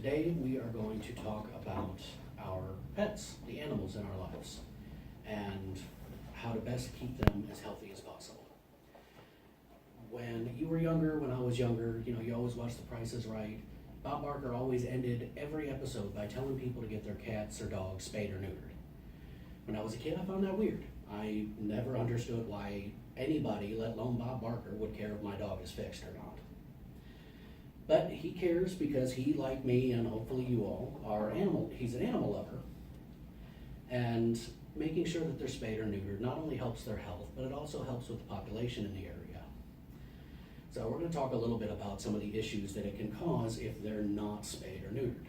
Today we are going to talk about our pets, the animals in our lives, and how to best keep them as healthy as possible. When you were younger, when I was younger, you always watched The Price is Right. Bob Barker always ended every episode by telling people to get their cats or dogs spayed or neutered. When I was a kid, I found that weird. I never understood why anybody, let alone Bob Barker, would care if my dog is fixed or not. But he cares because he, like me, and hopefully you all, he's an animal lover. And making sure that they're spayed or neutered not only helps their health, but it also helps with the population in the area. So we're going to talk a little bit about some of the issues that it can cause if they're not spayed or neutered.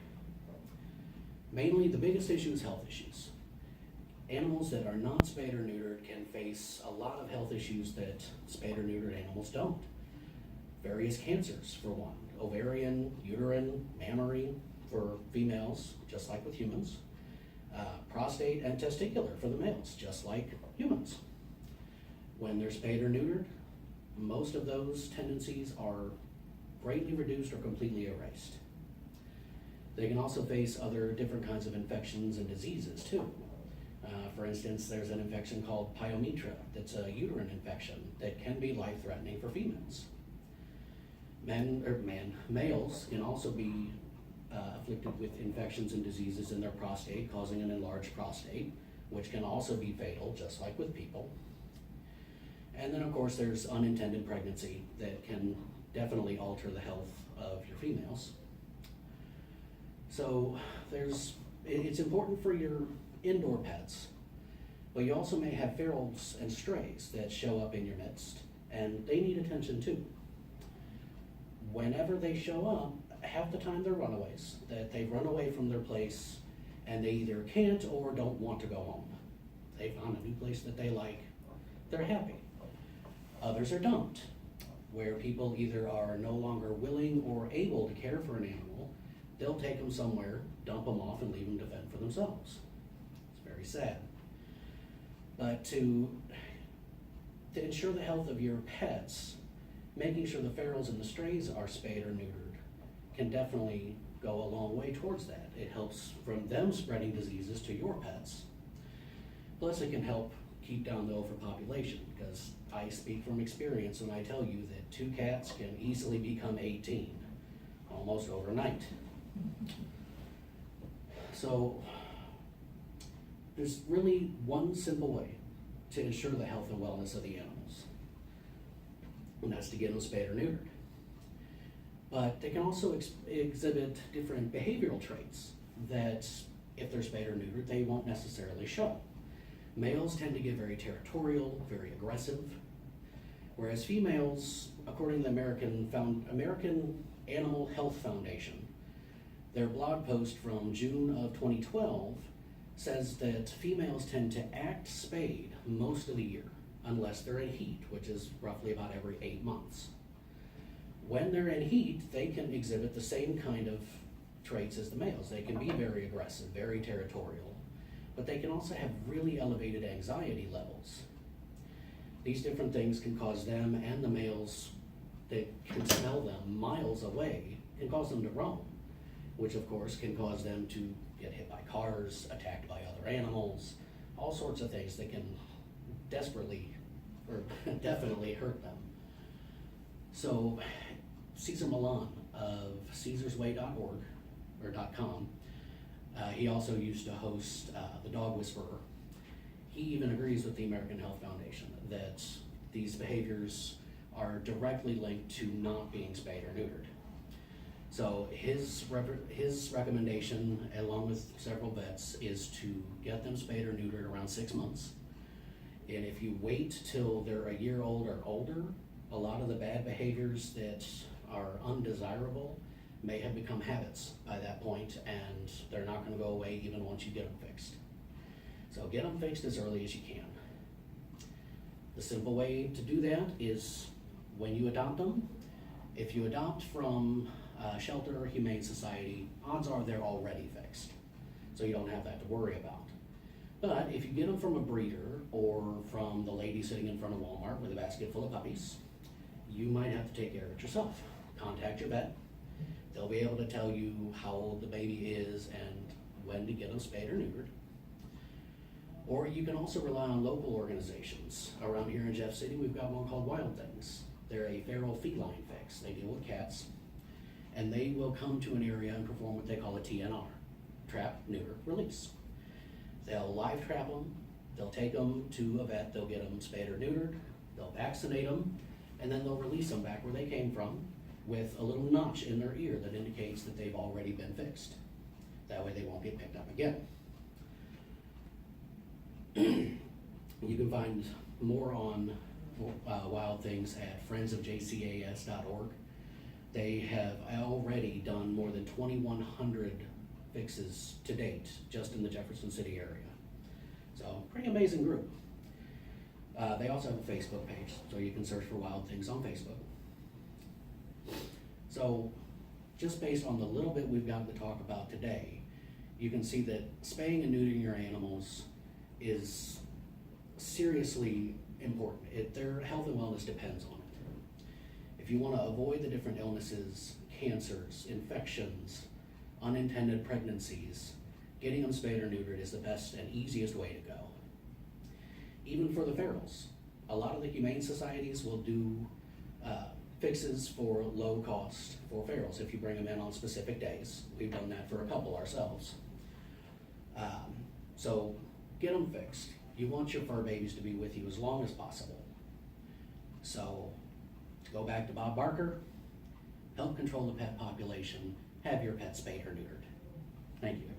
Mainly, the biggest issue is health issues. Animals that are not spayed or neutered can face a lot of health issues that spayed or neutered animals don't. Various cancers, for one. Ovarian, uterine, mammary for females, just like with humans. Prostate and testicular for the males, just like humans. When they're spayed or neutered, most of those tendencies are greatly reduced or completely erased. They can also face other different kinds of infections and diseases too. For instance, there's an infection called pyometra that's a uterine infection that can be life-threatening for females. Males can also be afflicted with infections and diseases in their prostate, causing an enlarged prostate, which can also be fatal, just like with people. And then, of course, there's unintended pregnancy that can definitely alter the health of your females. So it's important for your indoor pets, but you also may have ferals and strays that show up in your midst, and they need attention too. Whenever they show up, half the time they're runaways, that they've run away from their place and they either can't or don't want to go home. They found a new place that they like, they're happy. Others are dumped, where people either are no longer willing or able to care for an animal. They'll take them somewhere, dump them off, and leave them to fend for themselves. It's very sad. But to ensure the health of your pets, making sure the ferals and the strays are spayed or neutered can definitely go a long way towards that. It helps from them spreading diseases to your pets. Plus, it can help keep down the overpopulation, because I speak from experience when I tell you that 2 cats can easily become 18, almost overnight. So there's really one simple way to ensure the health and wellness of the animals, and that's to get them spayed or neutered. But they can also exhibit different behavioral traits that, if they're spayed or neutered, they won't necessarily show. Males tend to get very territorial, very aggressive, whereas females, according to the American Animal Health Foundation, their blog post from June of 2012 says that females tend to act spayed most of the year, unless they're in heat, which is roughly about every 8 months. When they're in heat, they can exhibit the same kind of traits as the males. They can be very aggressive, very territorial, but they can also have really elevated anxiety levels. These different things can cause them and the males that can smell them miles away, can cause them to roam, which of course can cause them to get hit by cars, attacked by other animals, all sorts of things that can definitely hurt them. So Cesar Millan of CaesarsWay.org or .com, he also used to host The Dog Whisperer. He even agrees with the American Health Foundation that these behaviors are directly linked to not being spayed or neutered. So his recommendation, along with several vets, is to get them spayed or neutered around 6 months. And if you wait till they're a year old or older, a lot of the bad behaviors that are undesirable may have become habits by that point, and they're not going to go away even once you get them fixed. So get them fixed as early as you can. The simple way to do that is when you adopt them. If you adopt from a shelter or humane society, odds are they're already fixed, so you don't have that to worry about. But if you get them from a breeder or from the lady sitting in front of Walmart with a basket full of puppies, you might have to take care of it yourself. Contact your vet. They'll be able to tell you how old the baby is and when to get them spayed or neutered. Or you can also rely on local organizations. Around here in Jeff City, we've got one called Wild Things. They're a feral feline fix. They deal with cats. And they will come to an area and perform what they call a TNR, trap, neuter, release. They'll live trap them, they'll take them to a vet, they'll get them spayed or neutered, they'll vaccinate them, and then they'll release them back where they came from with a little notch in their ear that indicates that they've already been fixed. That way they won't get picked up again. You can find more on Wild Things at friendsofjcas.org. They have already done more than 2,100 fixes to date, just in the Jefferson City area. So, pretty amazing group. They also have a Facebook page, so you can search for Wild Things on Facebook. So, just based on the little bit we've gotten to talk about today, you can see that spaying and neutering your animals is seriously important. Their health and wellness depends on it. If you want to avoid the different illnesses, cancers, infections, unintended pregnancies, getting them spayed or neutered is the best and easiest way to go. Even for the ferals, a lot of the humane societies will do fixes for low cost for ferals if you bring them in on specific days. We've done that for a couple ourselves. So get them fixed. You want your fur babies to be with you as long as possible. So to go back to Bob Barker, help control the pet population, have your pet spayed or neutered. Thank you.